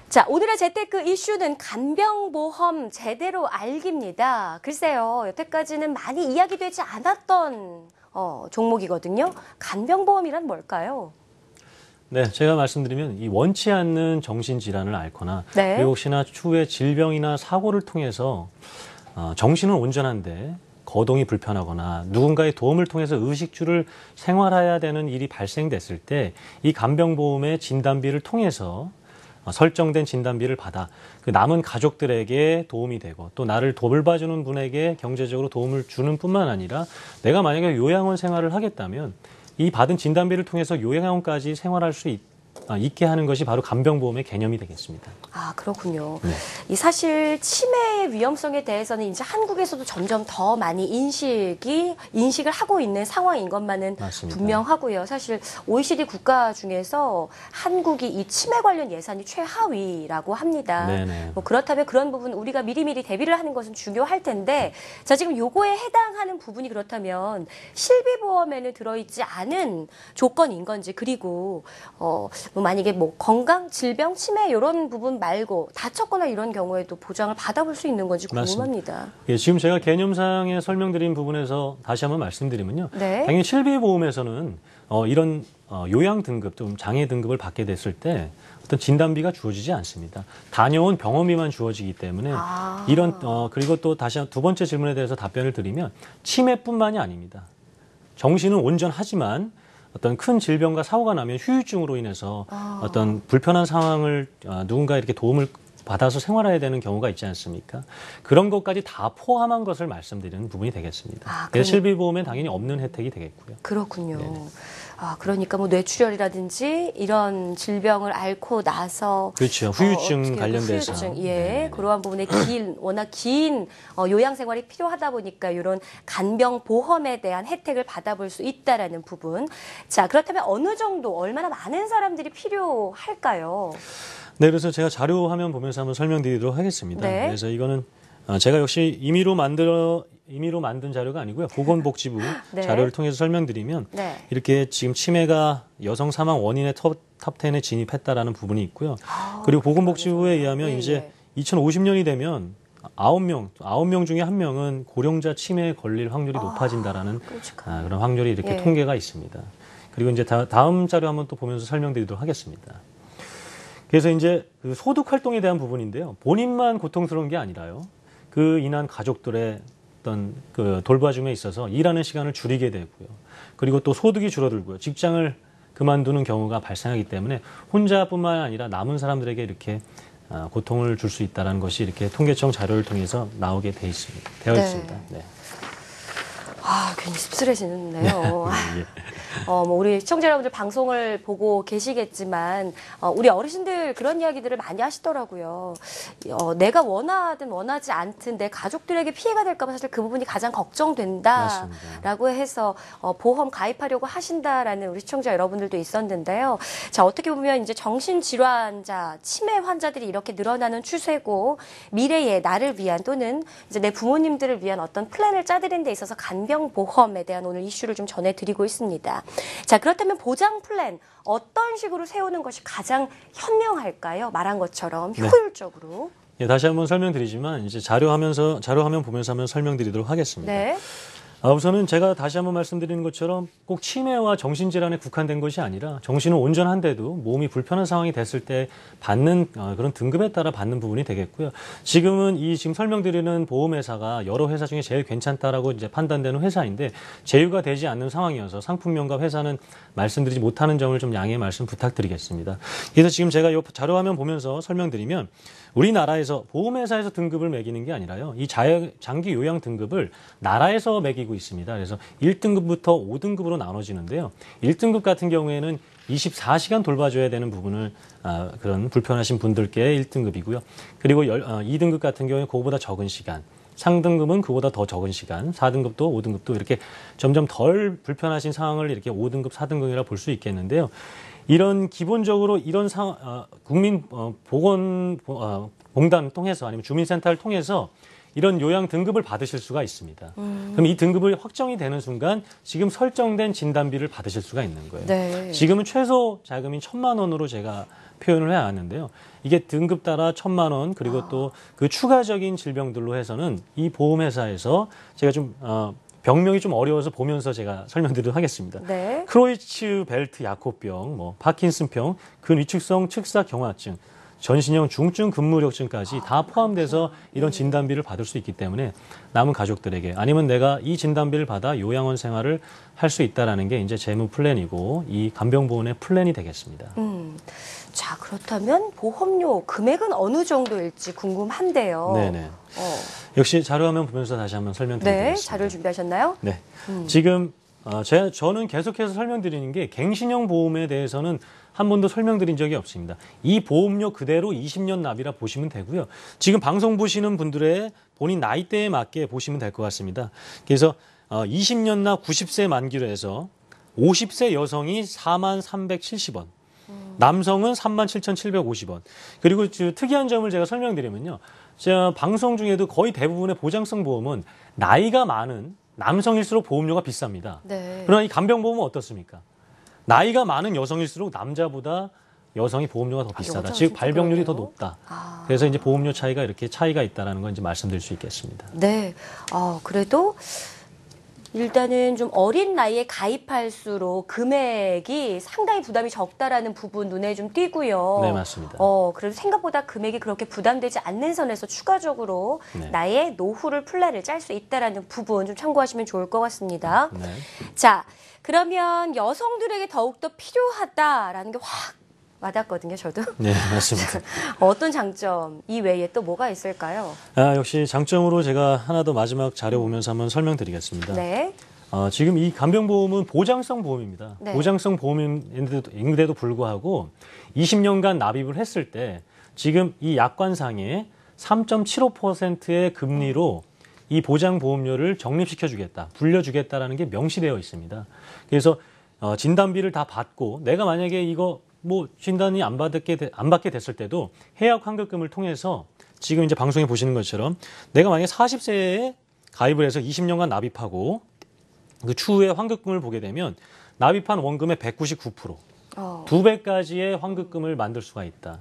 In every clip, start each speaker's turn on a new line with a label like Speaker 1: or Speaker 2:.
Speaker 1: 자, 오늘의 재테크 이슈는 간병보험 제대로 알기입니다. 글쎄요, 여태까지는 많이 이야기되지 않았던 종목이거든요. 간병보험이란 뭘까요?
Speaker 2: 네, 제가 말씀드리면 이 원치 않는 정신질환을 앓거나
Speaker 1: 네.
Speaker 2: 그리고 혹시나 추후에 질병이나 사고를 통해서 정신은 온전한데 거동이 불편하거나 누군가의 도움을 통해서 의식주를 생활해야 되는 일이 발생됐을 때 이 간병보험의 진단비를 통해서 설정된 진단비를 받아 그 남은 가족들에게 도움이 되고 또 나를 돌봐주는 분에게 경제적으로 도움을 주는 뿐만 아니라 내가 만약에 요양원 생활을 하겠다면 이 받은 진단비를 통해서 요양원까지 생활할 수 있게 하는 것이 바로 간병보험의 개념이 되겠습니다.
Speaker 1: 아, 그렇군요.
Speaker 2: 네.
Speaker 1: 이 사실 치매의 위험성에 대해서는 이제 한국에서도 점점 더 많이 인식을 하고 있는 상황인 것만은
Speaker 2: 맞습니다.
Speaker 1: 분명하고요. 사실 OECD 국가 중에서 한국이 이 치매 관련 예산이 최하위라고 합니다.
Speaker 2: 네네.
Speaker 1: 뭐 그렇다면 그런 부분 우리가 미리미리 대비를 하는 것은 중요할 텐데, 자, 지금 요거에 해당하는 부분이 그렇다면 실비보험에는 들어있지 않은 조건인 건지, 그리고 뭐 만약에 뭐 건강, 질병, 치매 이런 부분 말고 다쳤거나 이런 경우에도 보장을 받아볼 수 있는 건지 궁금합니다.
Speaker 2: 예, 지금 제가 개념상에 설명드린 부분에서 다시 한번 말씀드리면요.
Speaker 1: 네.
Speaker 2: 당연히 실비보험에서는 이런 요양 등급, 좀 장애 등급을 받게 됐을 때 어떤 진단비가 주어지지 않습니다. 다녀온 병원비만 주어지기 때문에 이런 그리고 또 다시 두 번째 질문에 대해서 답변을 드리면 치매뿐만이 아닙니다. 정신은 온전하지만 어떤 큰 질병과 사고가 나면 후유증으로 인해서 어떤 불편한 상황을 누군가 이렇게 도움을 받아서 생활해야 되는 경우가 있지 않습니까? 그런 것까지 다 포함한 것을 말씀드리는 부분이 되겠습니다. 그래서 실비보험엔 당연히 없는 혜택이 되겠고요.
Speaker 1: 그렇군요.
Speaker 2: 네네.
Speaker 1: 그러니까 뭐 뇌출혈이라든지 이런 질병을 앓고 나서
Speaker 2: 그렇죠. 후유증 관련돼서.
Speaker 1: 후유증, 예,
Speaker 2: 네네.
Speaker 1: 그러한 부분에 워낙 긴 요양 생활이 필요하다 보니까 이런 간병보험에 대한 혜택을 받아볼 수 있다라는 부분. 자, 그렇다면 어느 정도, 얼마나 많은 사람들이 필요할까요?
Speaker 2: 네, 그래서 제가 자료 화면 보면서 한번 설명드리도록 하겠습니다.
Speaker 1: 네.
Speaker 2: 그래서 이거는 제가 역시 임의로 만든 자료가 아니고요. 보건복지부
Speaker 1: 네.
Speaker 2: 자료를 통해서 설명드리면
Speaker 1: 네.
Speaker 2: 이렇게 지금 치매가 여성 사망 원인의 탑10에 진입했다라는 부분이 있고요. 그리고 보건복지부에 의하면 이제 2050년이 되면 9명 중에 1명은 고령자 치매에 걸릴 확률이 높아진다라는 그런 확률이 이렇게 통계가 있습니다. 그리고 이제 다음 자료 한번 또 보면서 설명드리도록 하겠습니다. 그래서 이제 그 소득 활동에 대한 부분인데요. 본인만 고통스러운 게 아니라요. 그 인한 가족들의 어떤 그 돌봐줌에 있어서 일하는 시간을 줄이게 되고요. 그리고 또 소득이 줄어들고요. 직장을 그만두는 경우가 발생하기 때문에 혼자뿐만 아니라 남은 사람들에게 이렇게 고통을 줄 수 있다는 것이 이렇게 통계청 자료를 통해서 나오게 되어 있습니다. 네.
Speaker 1: 괜히 씁쓸해지는데요. 뭐 우리 시청자 여러분들 방송을 보고 계시겠지만 우리 어르신들 그런 이야기들을 많이 하시더라고요. 내가 원하든 원하지 않든 내 가족들에게 피해가 될까 봐 사실 그 부분이 가장 걱정된다라고 해서 보험 가입하려고 하신다라는 우리 시청자 여러분들도 있었는데요. 자, 어떻게 보면 이제 정신질환자, 치매 환자들이 이렇게 늘어나는 추세고 미래에 나를 위한 또는 이제 내 부모님들을 위한 어떤 플랜을 짜드리는 데 있어서 간병보험에 대한 오늘 이슈를 좀 전해드리고 있습니다. 자, 그렇다면 보장 플랜 어떤 식으로 세우는 것이 가장 현명할까요? 말한 것처럼 효율적으로.
Speaker 2: 네. 다시 한번 설명드리지만 이제 자료 화면 보면서 한번 설명드리도록 하겠습니다.
Speaker 1: 네.
Speaker 2: 우선은 제가 다시 한번 말씀드리는 것처럼 꼭 치매와 정신질환에 국한된 것이 아니라 정신은 온전한데도 몸이 불편한 상황이 됐을 때 받는 그런 등급에 따라 받는 부분이 되겠고요. 지금 설명드리는 보험회사가 여러 회사 중에 제일 괜찮다라고 이제 판단되는 회사인데 제휴가 되지 않는 상황이어서 상품명과 회사는 말씀드리지 못하는 점을 좀 양해 말씀 부탁드리겠습니다. 그래서 지금 제가 이 자료 화면 보면서 설명드리면 우리나라에서 보험회사에서 등급을 매기는 게 아니라요. 이 장기 요양 등급을 나라에서 매기고 있습니다. 그래서 1등급부터 5등급으로 나눠지는데요. 1등급 같은 경우에는 24시간 돌봐줘야 되는 부분을 그런 불편하신 분들께 1등급이고요. 그리고 2등급 같은 경우에 그거보다 적은 시간. 상등급은 그보다 더 적은 시간, 4등급도 5등급도 이렇게 점점 덜 불편하신 상황을 이렇게 5등급, 4등급이라 볼 수 있겠는데요. 이런 기본적으로 이런 국민보건공단 통해서 아니면 주민센터를 통해서 이런 요양 등급을 받으실 수가 있습니다. 그럼 이 등급을 확정이 되는 순간 지금 설정된 진단비를 받으실 수가 있는 거예요.
Speaker 1: 네.
Speaker 2: 지금은 최소 자금인 1,000만 원으로 제가 표현을 해왔는데요. 이게 등급 따라 1,000만 원 그리고 또 그 추가적인 질병들로 해서는 이 보험회사에서 제가 좀 병명이 좀 어려워서 보면서 제가 설명드리도록 하겠습니다.
Speaker 1: 네.
Speaker 2: 크로이츠 벨트 야코병, 뭐 파킨슨병, 근위축성 측사 경화증, 전신형 중증 근무력증까지 다 포함돼서 이런 진단비를 받을 수 있기 때문에 남은 가족들에게 아니면 내가 이 진단비를 받아 요양원 생활을 할 수 있다라는 게 이제 재무 플랜이고 이 간병보험의 플랜이 되겠습니다.
Speaker 1: 자, 그렇다면 보험료 금액은 어느 정도일지 궁금한데요.
Speaker 2: 네네. 역시 자료화면 보면서 다시 한번 설명드리겠습니다.
Speaker 1: 네, 자료를 준비하셨나요?
Speaker 2: 네. 지금 저는 계속해서 설명드리는 게 갱신형 보험에 대해서는 한 번도 설명드린 적이 없습니다. 이 보험료 그대로 20년 납이라 보시면 되고요. 지금 방송 보시는 분들의 본인 나이대에 맞게 보시면 될 것 같습니다. 그래서 20년 납 90세 만기로 해서 50세 여성이 43,370원, 남성은 37,750원. 그리고 특이한 점을 제가 설명드리면요. 제가 방송 중에도 거의 대부분의 보장성 보험은 나이가 많은 남성일수록 보험료가 비쌉니다.
Speaker 1: 네.
Speaker 2: 그러나 이 간병보험은 어떻습니까? 나이가 많은 여성일수록 남자보다 여성이 보험료가 더 비싸다.
Speaker 1: 여자
Speaker 2: 즉
Speaker 1: 진짜
Speaker 2: 발병률이
Speaker 1: 그러네요.
Speaker 2: 더 높다. 그래서 이제 보험료 차이가 이렇게 차이가 있다라는 건 이제 말씀드릴 수 있겠습니다.
Speaker 1: 네. 그래도 일단은 좀 어린 나이에 가입할수록 금액이 상당히 부담이 적다라는 부분 눈에 좀 띄고요.
Speaker 2: 네, 맞습니다.
Speaker 1: 그래도 생각보다 금액이 그렇게 부담되지 않는 선에서 추가적으로
Speaker 2: 네.
Speaker 1: 나의 노후를 플랜을 짤 수 있다라는 부분 좀 참고하시면 좋을 것 같습니다.
Speaker 2: 네.
Speaker 1: 자, 그러면 여성들에게 더욱더 필요하다라는 게 확 와닿거든요, 저도.
Speaker 2: 네, 맞습니다.
Speaker 1: 어떤 장점 이외에 또 뭐가 있을까요?
Speaker 2: 역시 장점으로 제가 하나 더 마지막 자료 보면서 한번 설명드리겠습니다.
Speaker 1: 네.
Speaker 2: 지금 이 간병보험은 보장성 보험입니다.
Speaker 1: 네.
Speaker 2: 보장성 보험인데도 불구하고 20년간 납입을 했을 때 지금 이 약관상에 3.75%의 금리로 이 보장보험료를 적립시켜주겠다, 불려주겠다라는 게 명시되어 있습니다. 그래서 진단비를 다 받고 내가 만약에 이거 진단이 안 받게 됐을 때도 해약 환급금을 통해서 지금 이제 방송에 보시는 것처럼 내가 만약에 40세에 가입을 해서 20년간 납입하고 그 추후에 환급금을 보게 되면 납입한 원금의 199%, 2배까지의 환급금을 만들 수가 있다.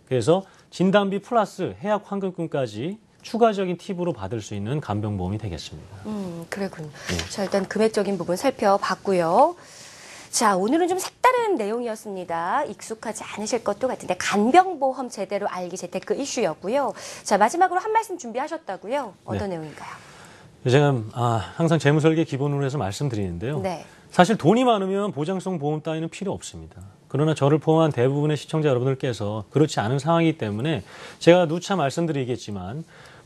Speaker 2: 그래서 진단비 플러스 해약 환급금까지 추가적인 팁으로 받을 수 있는 간병보험이 되겠습니다.
Speaker 1: 그래군요.
Speaker 2: 네.
Speaker 1: 자, 일단 금액적인 부분 살펴봤고요. 자, 오늘은 좀 색다른 내용이었습니다. 익숙하지 않으실 것도 같은데 간병보험 제대로 알기 재테크 이슈였고요. 자, 마지막으로 한 말씀 준비하셨다고요? 어떤
Speaker 2: 네.
Speaker 1: 내용인가요?
Speaker 2: 제가 항상 재무설계 기본으로 해서 말씀드리는데요.
Speaker 1: 네.
Speaker 2: 사실 돈이 많으면 보장성 보험 따위는 필요 없습니다. 그러나 저를 포함한 대부분의 시청자 여러분들께서 그렇지 않은 상황이기 때문에 제가 누차 말씀드리겠지만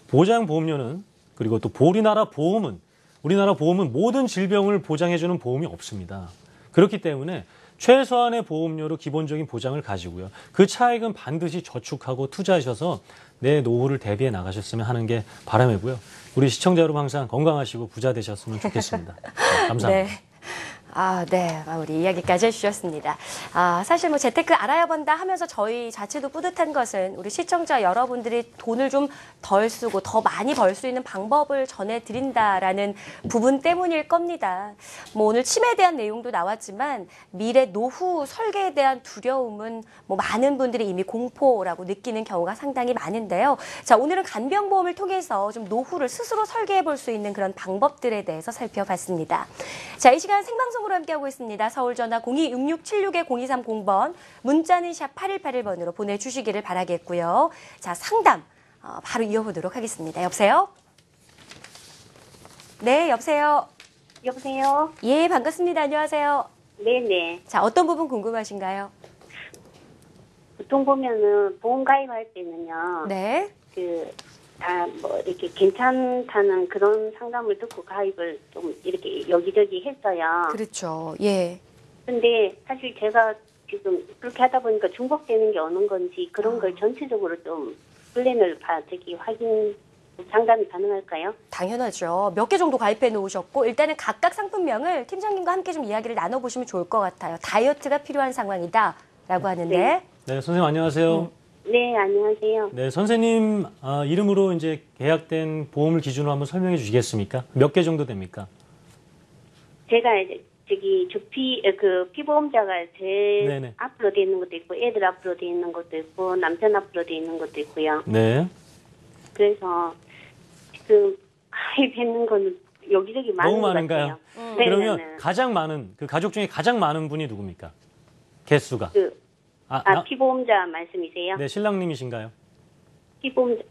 Speaker 2: 보장보험료는 그리고 또 우리나라 보험은 모든 질병을 보장해주는 보험이 없습니다. 그렇기 때문에 최소한의 보험료로 기본적인 보장을 가지고요. 그 차액은 반드시 저축하고 투자하셔서 내 노후를 대비해 나가셨으면 하는 게 바람이고요. 우리 시청자 여러분 항상 건강하시고 부자 되셨으면 좋겠습니다. 네, 감사합니다.
Speaker 1: 네. 네. 우리 이야기까지 해주셨습니다. 사실 재테크 알아야 본다 하면서 저희 자체도 뿌듯한 것은 우리 시청자 여러분들이 돈을 좀 덜 쓰고 더 많이 벌 수 있는 방법을 전해드린다라는 부분 때문일 겁니다. 오늘 치매에 대한 내용도 나왔지만 미래 노후 설계에 대한 두려움은 많은 분들이 이미 공포라고 느끼는 경우가 상당히 많은데요. 자, 오늘은 간병보험을 통해서 좀 노후를 스스로 설계해 볼 수 있는 그런 방법들에 대해서 살펴봤습니다. 자, 이 시간 생방송으로 함께하고 있습니다. 서울 전화 0266-76-0230번, 문자는 샵 8181번으로 보내주시기를 바라겠고요. 자, 상담 바로 이어보도록 하겠습니다. 여보세요? 네, 여보세요?
Speaker 3: 여보세요?
Speaker 1: 예, 반갑습니다. 안녕하세요.
Speaker 3: 네네.
Speaker 1: 자, 어떤 부분 궁금하신가요?
Speaker 3: 보통 보면은 보험 가입할 때는요.
Speaker 1: 네.
Speaker 3: 이렇게 괜찮다는 그런 상담을 듣고 가입을 좀 이렇게 여기저기 했어요.
Speaker 1: 그렇죠. 예.
Speaker 3: 근데 사실 제가 지금 그렇게 하다 보니까 중복되는 게 어느 건지 그런 걸 전체적으로 좀 플랜을 확인, 상담이 가능할까요?
Speaker 1: 당연하죠. 몇 개 정도 가입해 놓으셨고 일단은 각각 상품명을 팀장님과 함께 좀 이야기를 나눠보시면 좋을 것 같아요. 다이어트가 필요한 상황이다라고 하는데.
Speaker 3: 네.
Speaker 2: 네, 선생님 안녕하세요.
Speaker 3: 네, 안녕하세요.
Speaker 2: 네, 선생님 이름으로 이제 계약된 보험을 기준으로 한번 설명해 주시겠습니까? 몇 개 정도 됩니까?
Speaker 3: 제가 이제 피보험자가 제
Speaker 2: 네네.
Speaker 3: 앞으로 돼 있는 것도 있고, 애들 앞으로 돼 있는 것도 있고, 남편 앞으로 돼 있는 것도 있고요.
Speaker 2: 네.
Speaker 3: 그래서 지금 가입했는 거는 여기저기 많은
Speaker 2: 너무
Speaker 3: 것
Speaker 2: 많은가요?
Speaker 3: 같아요.
Speaker 2: 그러면
Speaker 3: 네네네.
Speaker 2: 가장 많은 그 가족 중에 가장 많은 분이 누굽니까? 개수가.
Speaker 3: 피보험자 말씀이세요?
Speaker 2: 네, 신랑님이신가요?
Speaker 3: 피보험자,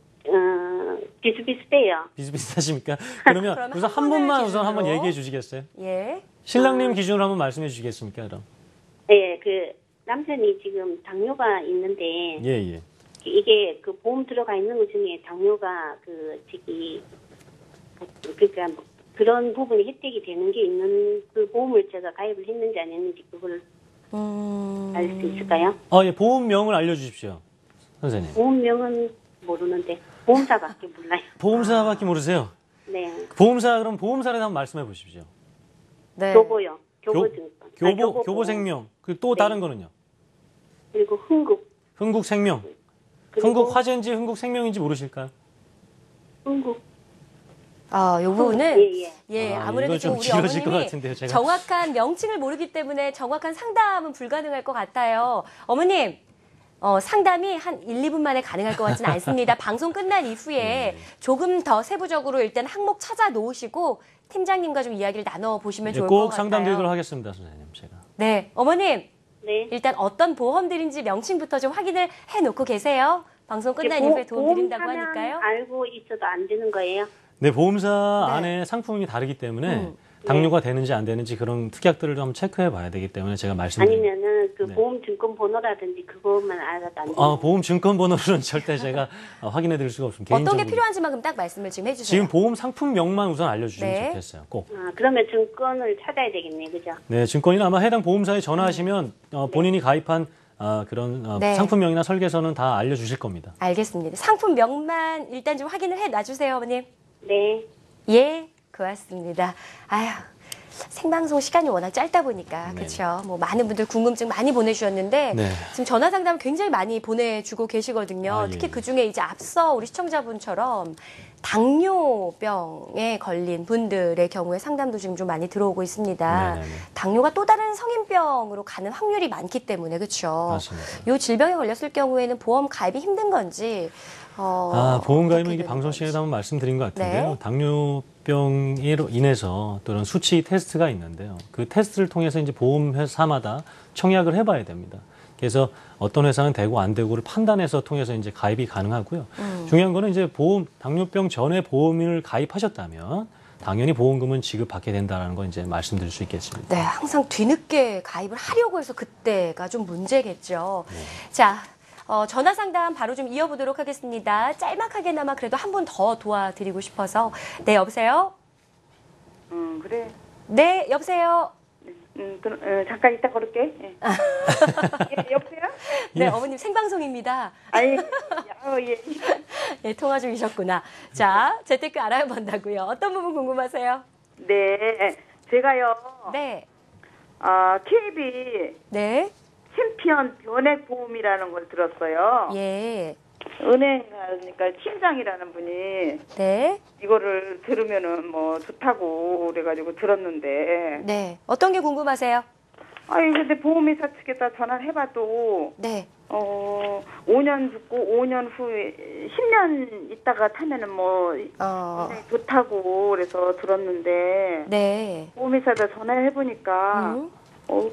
Speaker 3: 비슷비슷해요.
Speaker 2: 비슷비슷하십니까? 그러면
Speaker 1: 그러면
Speaker 2: 우선
Speaker 1: 한
Speaker 2: 한
Speaker 1: 분을
Speaker 2: 분만 우선 한번
Speaker 1: 기준으로.
Speaker 2: 얘기해 주시겠어요?
Speaker 1: 예.
Speaker 2: 신랑님 기준으로 한번 말씀해 주시겠습니까, 그럼?
Speaker 3: 네, 남편이 지금 당뇨가 있는데,
Speaker 2: 예, 예.
Speaker 3: 이게 보험 들어가 있는 것 중에 당뇨가 그러니까 뭐 그런 부분이 혜택이 되는 게 있는 그 보험을 제가 가입을 했는지 안 했는지 그걸 알 수 있을까요?
Speaker 2: 예, 보험명을 알려 주십시오. 선생님.
Speaker 3: 보험명은 모르는데 보험사밖에 몰라요.
Speaker 2: 보험사밖에 모르세요?
Speaker 3: 네,
Speaker 2: 그럼 보험사를 한번 말씀해 보십시오.
Speaker 1: 네.
Speaker 3: 교보요. 교보증권.
Speaker 2: 교보생명. 또 다른 거는요?
Speaker 3: 그리고
Speaker 2: 흥국생명.
Speaker 3: 그리고
Speaker 2: 흥국화재인지 흥국생명인지 모르실까요?
Speaker 3: 흥국.
Speaker 1: 요 부분은
Speaker 3: 예.
Speaker 1: 예,
Speaker 2: 아,
Speaker 1: 아무래도
Speaker 2: 이거 좀
Speaker 1: 우리
Speaker 2: 길어질 것
Speaker 1: 어머님이
Speaker 2: 같은데요, 제가.
Speaker 1: 정확한 명칭을 모르기 때문에 정확한 상담은 불가능할 것 같아요. 어머님, 상담이 한 1, 2분 만에 가능할 것 같지는 않습니다. 방송 끝난 이후에 조금 더 세부적으로 일단 항목 찾아 놓으시고 팀장님과 좀 이야기를 나눠 보시면 좋을 것
Speaker 2: 꼭
Speaker 1: 같아요.
Speaker 2: 상담 드리도록 하겠습니다, 선생님. 제가.
Speaker 1: 네, 어머님.
Speaker 3: 네.
Speaker 1: 일단 어떤 보험들인지 명칭부터 좀 확인을 해놓고 계세요. 방송 끝난 이후에 도움 드린다고
Speaker 3: 보험사면
Speaker 1: 하니까요.
Speaker 3: 알고 있어도 안 되는 거예요?
Speaker 2: 네, 보험사
Speaker 1: 네.
Speaker 2: 안에 상품이 다르기 때문에 당뇨가 되는지 안 되는지 그런 특약들을 좀 체크해 봐야 되기 때문에 제가 말씀드립니다.
Speaker 3: 아니면은
Speaker 2: 네.
Speaker 3: 보험증권 번호라든지 그것만 알아도 안 돼요?
Speaker 2: 보험 증권 번호는 절대 제가 확인해 드릴 수가 없습니다.
Speaker 1: 어떤 게
Speaker 2: 개인적으로.
Speaker 1: 필요한지만 그럼 딱 말씀을 지금 해주세요.
Speaker 2: 지금 보험 상품명만 우선 알려주시면
Speaker 1: 네.
Speaker 2: 좋겠어요. 꼭.
Speaker 3: 그러면 증권을 찾아야 되겠네, 그죠?
Speaker 2: 네, 증권이나 아마 해당 보험사에 전화하시면 본인이 가입한 그런
Speaker 1: 네.
Speaker 2: 상품명이나 설계서는 다 알려주실 겁니다.
Speaker 1: 알겠습니다. 상품명만 일단 좀 확인을 해 놔주세요, 어머님.
Speaker 3: 네.
Speaker 1: 예, 고맙습니다. 아휴, 생방송 시간이 워낙 짧다 보니까 그렇죠. 뭐 많은 분들 궁금증 많이 보내주셨는데
Speaker 2: 네.
Speaker 1: 지금 전화 상담 굉장히 많이 보내주고 계시거든요.
Speaker 2: 예,
Speaker 1: 특히
Speaker 2: 예.
Speaker 1: 그 중에 이제 앞서 우리 시청자분처럼 당뇨병에 걸린 분들의 경우에 상담도 지금 좀 많이 들어오고 있습니다.
Speaker 2: 네네네.
Speaker 1: 당뇨가 또 다른 성인병으로 가는 확률이 많기 때문에 그렇죠.
Speaker 2: 맞습니다.
Speaker 1: 이 질병에 걸렸을 경우에는 보험 가입이 힘든 건지.
Speaker 2: 보험 가입은
Speaker 1: 어떻게
Speaker 2: 이게
Speaker 1: 되는
Speaker 2: 방송 시간에
Speaker 1: 건지.
Speaker 2: 한번 말씀드린 것 같은데요.
Speaker 1: 네.
Speaker 2: 당뇨병으로 인해서 또는 수치 테스트가 있는데요. 그 테스트를 통해서 이제 보험회사마다 청약을 해봐야 됩니다. 그래서 어떤 회사는 되고 안 되고를 판단해서 통해서 이제 가입이 가능하고요. 중요한 거는 이제 당뇨병 전에 보험을 가입하셨다면 당연히 보험금은 지급받게 된다는 거 이제 말씀드릴 수 있겠습니다.
Speaker 1: 네, 항상 뒤늦게 가입을 하려고 해서 그때가 좀 문제겠죠.
Speaker 2: 네.
Speaker 1: 자, 전화 상담 바로 좀 이어보도록 하겠습니다. 짤막하게나마 그래도 한 분 더 도와드리고 싶어서. 네, 여보세요?
Speaker 4: 그래.
Speaker 1: 네, 여보세요?
Speaker 4: 잠깐 이따 걸을게. 예. 예, 여보세요?
Speaker 1: 네,
Speaker 2: 예.
Speaker 1: 어머님 생방송입니다.
Speaker 4: 아니, 예.
Speaker 1: 네, 통화 중이셨구나. 자, 재테크 알아본다고요. 어떤 부분 궁금하세요?
Speaker 4: 네, 제가요.
Speaker 1: 네,
Speaker 4: KB
Speaker 1: 네,
Speaker 4: 챔피언 변액 보험이라는 걸 들었어요.
Speaker 1: 예,
Speaker 4: 은행 가니까 팀장이라는 분이
Speaker 1: 네,
Speaker 4: 이거를 들으면은 뭐 좋다고 그래가지고 들었는데,
Speaker 1: 네. 어떤 게 궁금하세요?
Speaker 4: 아니 근데 보험회사 측에다 전화를 해봐도
Speaker 1: 네,
Speaker 4: 5년 듣고 5년 후에 10년 있다가 타면은 뭐 좋다고 그래서 들었는데
Speaker 1: 네.
Speaker 4: 보험회사에다 전화해 보니까
Speaker 1: 음.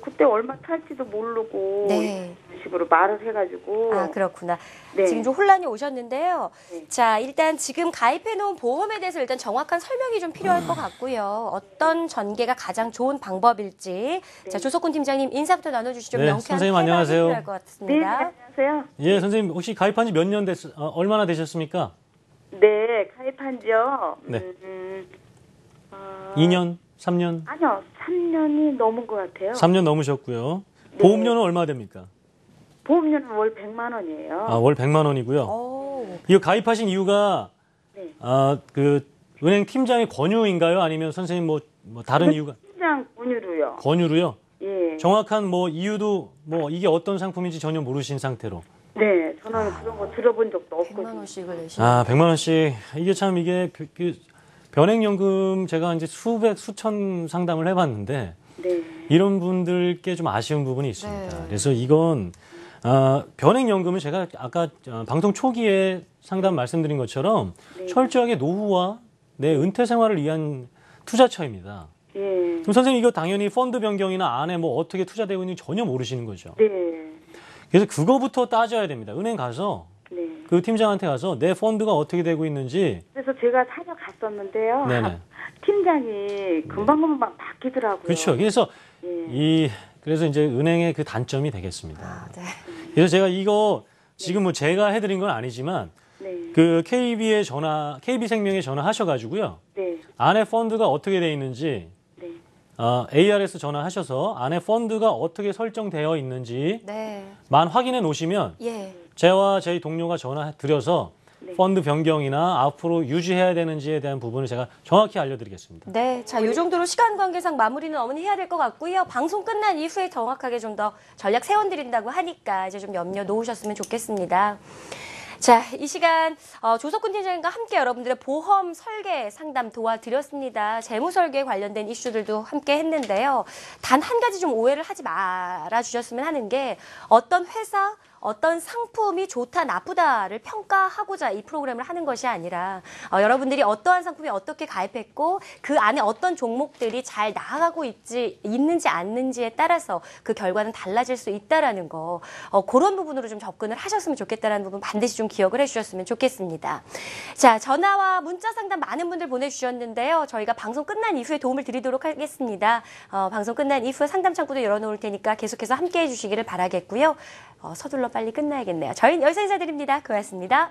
Speaker 4: 그때 얼마 탈지도 모르고
Speaker 1: 네.
Speaker 4: 이런 식으로 말을 해가지고
Speaker 1: 그렇구나.
Speaker 4: 네.
Speaker 1: 지금 좀 혼란이 오셨는데요.
Speaker 4: 네.
Speaker 1: 자, 일단 지금 가입해놓은 보험에 대해서 일단 정확한 설명이 좀 필요할 것 같고요. 어떤 전개가 가장 좋은 방법일지. 자, 조석훈 팀장님 인사부터 나눠주시죠.
Speaker 2: 네,
Speaker 1: 명쾌한
Speaker 2: 선생님
Speaker 1: 해답이
Speaker 2: 안녕하세요.
Speaker 1: 필요할 것
Speaker 4: 네,
Speaker 1: 같습니다.
Speaker 4: 안녕하세요.
Speaker 2: 예, 선생님 혹시 가입한 지 몇 년 얼마나 되셨습니까?
Speaker 4: 네, 가입한지요.
Speaker 2: 네. 2년? 3년?
Speaker 4: 아니요, 3년이 넘은 것 같아요.
Speaker 2: 3년 넘으셨고요.
Speaker 4: 네.
Speaker 2: 보험료는 얼마 됩니까?
Speaker 4: 보험료는 월 100만 원이에요.
Speaker 2: 월 100만 원이고요.
Speaker 1: 오,
Speaker 2: 이거 가입하신 이유가
Speaker 4: 네.
Speaker 2: 그 은행 팀장의 권유인가요? 아니면 선생님 뭐 다른 이유가
Speaker 4: 팀장 권유로요.
Speaker 2: 권유로요?
Speaker 4: 예.
Speaker 2: 정확한 뭐 이유도 뭐 이게 어떤 상품인지 전혀 모르신 상태로.
Speaker 4: 네, 저는 그런 거 들어본 적도
Speaker 1: 100만
Speaker 4: 없거든요.
Speaker 1: 원씩을 내시는.
Speaker 2: 100만 원씩. 이게 참 이게 변액연금 제가 이제 수백, 수천 상담을 해봤는데
Speaker 4: 네.
Speaker 2: 이런 분들께 좀 아쉬운 부분이 있습니다.
Speaker 1: 네.
Speaker 2: 그래서 이건 변액연금은 제가 아까 방송 초기에 상담 말씀드린 것처럼
Speaker 4: 네.
Speaker 2: 철저하게 노후와 내 은퇴 생활을 위한 투자처입니다.
Speaker 4: 예.
Speaker 2: 그럼 선생님 이거 당연히 펀드 변경이나 안에 뭐 어떻게 투자되고 있는지 전혀 모르시는 거죠.
Speaker 4: 네.
Speaker 2: 그래서 그거부터 따져야 됩니다. 은행 가서
Speaker 4: 네.
Speaker 2: 그 팀장한테 가서 내 펀드가 어떻게 되고 있는지.
Speaker 4: 그래서 제가 찾아갔었는데요.
Speaker 2: 네네.
Speaker 4: 팀장이 금방금방 바뀌더라고요.
Speaker 2: 그렇죠. 그래서
Speaker 4: 예.
Speaker 2: 그래서 이제 은행의 그 단점이 되겠습니다.
Speaker 1: 아, 네.
Speaker 2: 그래서 제가 이거 지금 뭐 제가 해드린 건 아니지만
Speaker 4: 네.
Speaker 2: 그 KB생명에 전화하셔가지고요.
Speaker 4: 네.
Speaker 2: 안에 펀드가 어떻게 돼 있는지
Speaker 4: 네.
Speaker 2: ARS 전화하셔서 안에 펀드가 어떻게 설정되어 있는지만
Speaker 1: 네.
Speaker 2: 확인해 놓으시면
Speaker 1: 예.
Speaker 2: 저와 저희 동료가 전화 드려서
Speaker 4: 네.
Speaker 2: 펀드 변경이나 앞으로 유지해야 되는지에 대한 부분을 제가 정확히 알려드리겠습니다.
Speaker 1: 네, 자, 이 정도로 시간 관계상 마무리는 어머니 해야 될 것 같고요. 방송 끝난 이후에 정확하게 좀 더 전략 세워드린다고 하니까 이제 좀 염려 놓으셨으면 좋겠습니다. 자, 이 시간 조석훈 팀장님과 함께 여러분들의 보험 설계 상담 도와드렸습니다. 재무 설계에 관련된 이슈들도 함께 했는데요. 단 한 가지 좀 오해를 하지 말아주셨으면 하는 게 어떤 회사, 어떤 상품이 좋다 나쁘다를 평가하고자 이 프로그램을 하는 것이 아니라 여러분들이 어떠한 상품에 어떻게 가입했고 그 안에 어떤 종목들이 잘 나아가고 있는지 않는지에 따라서 그 결과는 달라질 수 있다라는 거 그런 부분으로 좀 접근을 하셨으면 좋겠다라는 부분 반드시 좀 기억을 해주셨으면 좋겠습니다. 자, 전화와 문자 상담 많은 분들 보내주셨는데요. 저희가 방송 끝난 이후에 도움을 드리도록 하겠습니다. 방송 끝난 이후에 상담 창구도 열어놓을 테니까 계속해서 함께해 주시기를 바라겠고요. 서둘러 빨리 끝나야겠네요. 저희는 여기서 인사드립니다. 고맙습니다.